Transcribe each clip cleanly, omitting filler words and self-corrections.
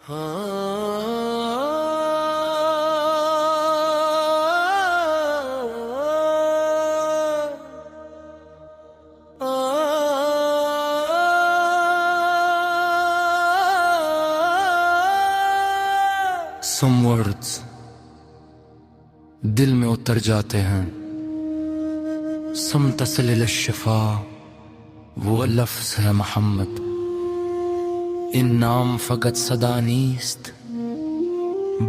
Some words दिल में उतर जाते हैं, सम तसलिल शिफा, वो लफ्ज़ है मोहम्मद। इन नाम फ़कत सदा नीस्त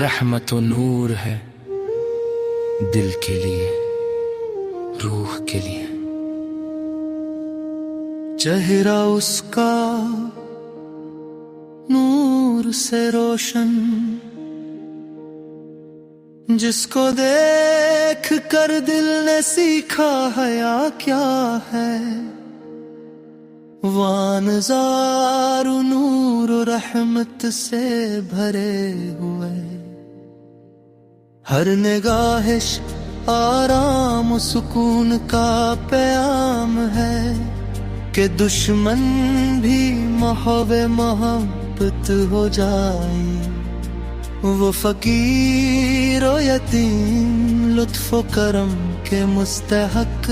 रहमत व नूर है दिल के लिए, रूह के लिए। चेहरा उसका नूर से रोशन, जिसको देख कर दिल ने सीखा हया क्या है। वानज़ार नूर रहमत से भरे हुए, हर निगाहिश आराम सुकून का प्याम है। कि दुश्मन भी महवे मोहब्बत हो जाए, वो फकीर व यतीम लुत्फ़ व करम के मुस्तहक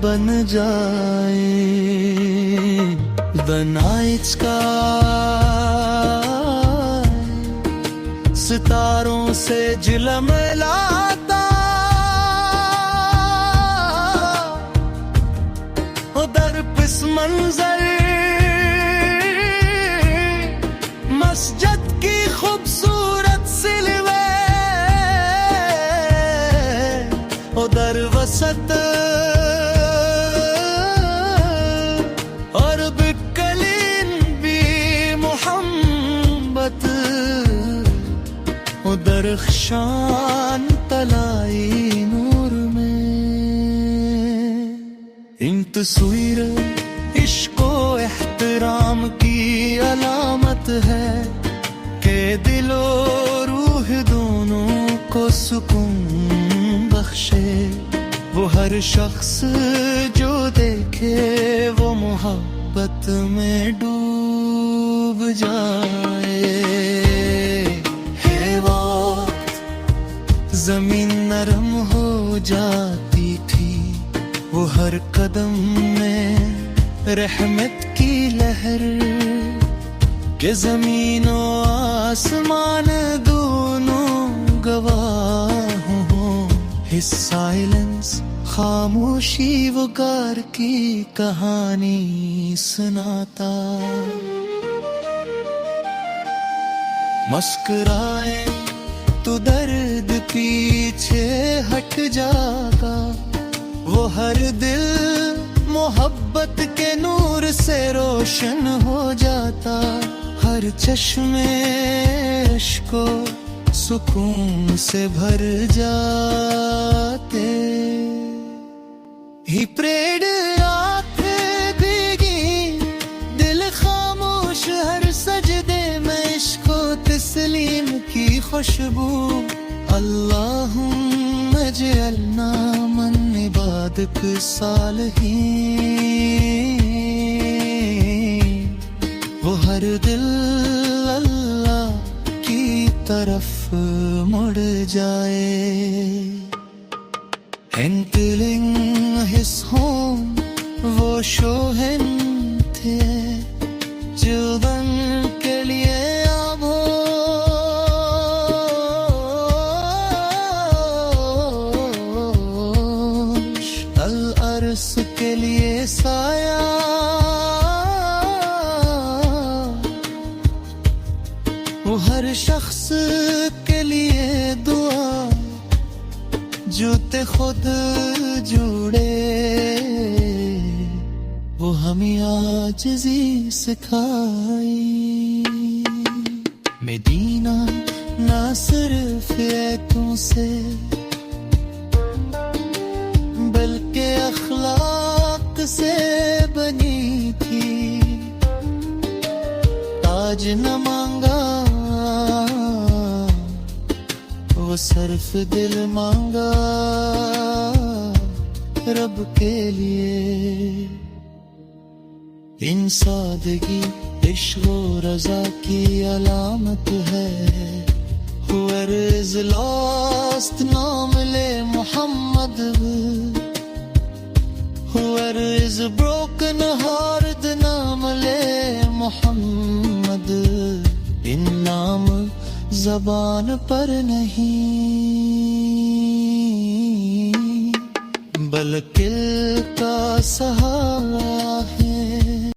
बन जाए। The night sky सितारों से झिलमिलाता, उधर पिस मंजर मस्जिद की खूबसूरत सिलवे, उधर वसत और बिकलीन भी मोहब्बत, उधर शान तलाई नूर में। इन तस्वीर इश्क़ व एहतराम की अलामत है, कि दिलो रूह दोनों को सुकून बख्शे। वो हर शख्स जो देखे वो मोहब्बत में डूब जाए। हे वक्त ज़मीन नरम हो जाती थी, वो हर कदम में रहमत की लहर। कि ज़मीन और आसमान दोनों गवाह हों, हिस साइलेंस खामोशी वो गार की कहानी सुनाता। मुस्कुराए तो दर्द पीछे हट जाता, वो हर दिल मोहब्बत के नूर से रोशन हो जाता। हर चश्मे इश्क़ सुकून से भर जाते। ही प्रेड आंखें भीगी, दिल खामोश, हर सजदे में इश्क़ तस्लीम की खुशबू। अल्लाहुम्मा जअलना मन इबादक सालिहीन। वो हर दिल अल्लाह की तरफ मुड़ जाए। Entering his home, वो शोहन थे चुबन के लिए आमोश, अल अर्स के लिए साया। वो हर शख्स के लिए दुआ, जूते खुद जुड़े। वो हमें आजिज़ी सिखाई। मदीना ना सिर्फ ऐतों से बल्कि अखलाक से बनी थी। ताज न मांगा वो सिर्फ दिल मांगा रब के लिए। इन सादगी इश्क व रजा की अलामत है। Whoever is lost ना मिले Mohammad, whoever is broken heart ना मिले मोहम्मद। इन नाम ज़बान पर नहीं बल्कि दिल का सहारा